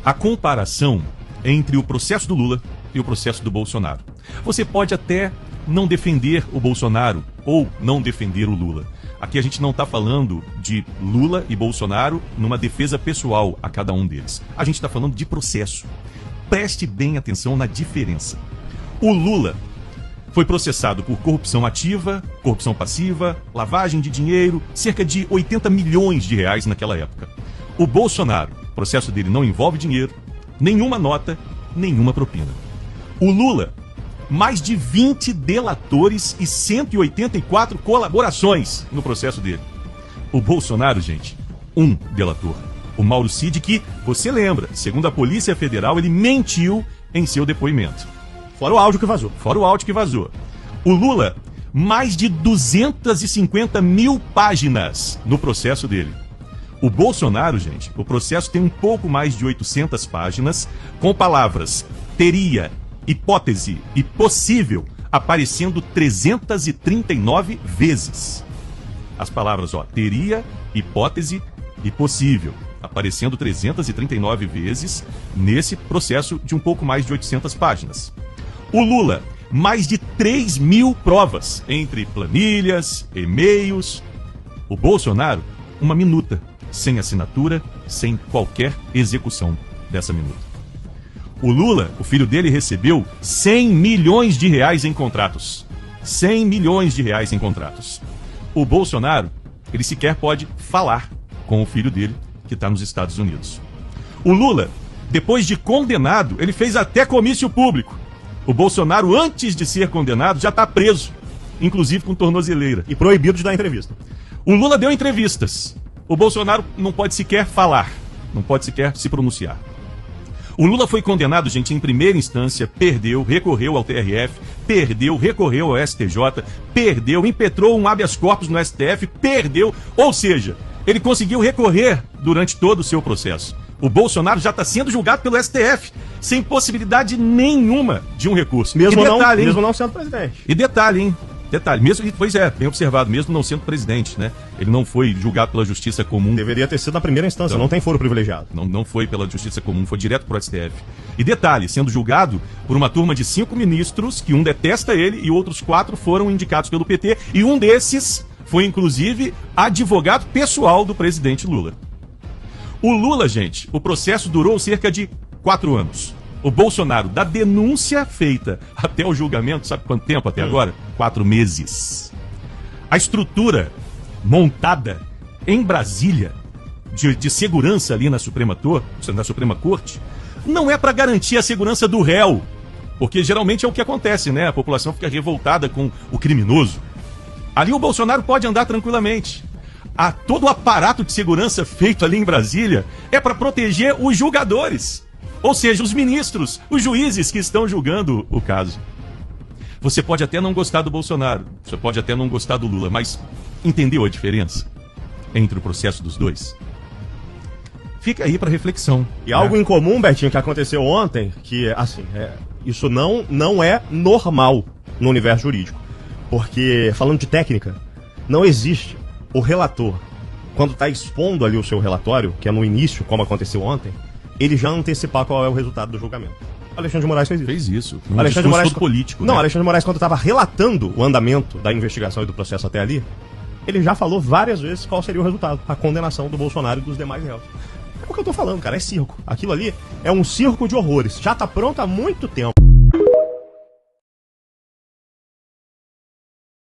a comparação entre o processo do Lula e o processo do Bolsonaro. Você pode até não defender o Bolsonaro ou não defender o Lula. Aqui a gente não está falando de Lula e Bolsonaro numa defesa pessoal a cada um deles. A gente está falando de processo. Preste bem atenção na diferença. O Lula foi processado por corrupção ativa, corrupção passiva, lavagem de dinheiro, cerca de 80 milhões de reais naquela época. O Bolsonaro, o processo dele não envolve dinheiro, nenhuma nota, nenhuma propina. O Lula, mais de 20 delatores e 184 colaborações no processo dele. O Bolsonaro, gente, um delator. O Mauro Cid, que, você lembra, segundo a Polícia Federal, ele mentiu em seu depoimento. Fora o áudio que vazou. Fora o áudio que vazou. O Lula, mais de 250 mil páginas no processo dele. O Bolsonaro, gente, o processo tem um pouco mais de 800 páginas, com palavras teria, hipótese e possível aparecendo 339 vezes. As palavras, teria, hipótese e possível aparecendo 339 vezes nesse processo de um pouco mais de 800 páginas. O Lula, mais de 3 mil provas, entre planilhas, e-mails. O Bolsonaro, uma minuta, sem assinatura, sem qualquer execução dessa minuta. O Lula, o filho dele, recebeu 100 milhões de reais em contratos. 100 milhões de reais em contratos. O Bolsonaro, ele sequer pode falar com o filho dele, que está nos Estados Unidos. O Lula, depois de condenado, ele fez até comício público. O Bolsonaro, antes de ser condenado, já está preso, inclusive com tornozeleira. E proibido de dar entrevista. O Lula deu entrevistas. O Bolsonaro não pode sequer falar, não pode sequer se pronunciar. O Lula foi condenado, gente, em primeira instância, perdeu, recorreu ao TRF, perdeu, recorreu ao STJ, perdeu, impetrou um habeas corpus no STF, perdeu, ou seja, ele conseguiu recorrer durante todo o seu processo. O Bolsonaro já está sendo julgado pelo STF, sem possibilidade nenhuma de um recurso. Mesmo não sendo presidente. E detalhe, hein? Detalhe, mesmo, pois é, bem observado, mesmo não sendo presidente, né? Ele não foi julgado pela Justiça Comum. Deveria ter sido na primeira instância, não tem foro privilegiado. Não foi pela Justiça Comum, foi direto para o STF. E detalhe, sendo julgado por uma turma de 5 ministros, que um detesta ele e outros 4 foram indicados pelo PT, e um desses foi, inclusive, advogado pessoal do presidente Lula. O Lula, gente, o processo durou cerca de 4 anos. O Bolsonaro, da denúncia feita até o julgamento, sabe quanto tempo até agora? 4 meses. A estrutura montada em Brasília de segurança ali na Suprema Corte não é para garantir a segurança do réu, porque geralmente é o que acontece, né? A população fica revoltada com o criminoso. Ali o Bolsonaro pode andar tranquilamente. Todo o aparato de segurança feito ali em Brasília é para proteger os julgadores. Ou seja, os ministros, os juízes que estão julgando o caso. Você pode até não gostar do Bolsonaro, você pode até não gostar do Lula, mas entendeu a diferença entre o processo dos dois? Fica aí para reflexão. E né? Algo em comum, Betinho, que aconteceu ontem, que assim, isso não é normal no universo jurídico. Porque, falando de técnica, não existe o relator, quando está expondo ali o seu relatório, que é no início, como aconteceu ontem, ele já antecipar qual é o resultado do julgamento. Alexandre de Moraes fez isso. Fez isso. Alexandre de Moraes todo político. Não, né? Alexandre de Moraes, quando estava relatando o andamento da investigação e do processo até ali, ele já falou várias vezes qual seria o resultado, a condenação do Bolsonaro e dos demais réus. É o que eu tô falando, cara, é circo. Aquilo ali é um circo de horrores. Já tá pronto há muito tempo.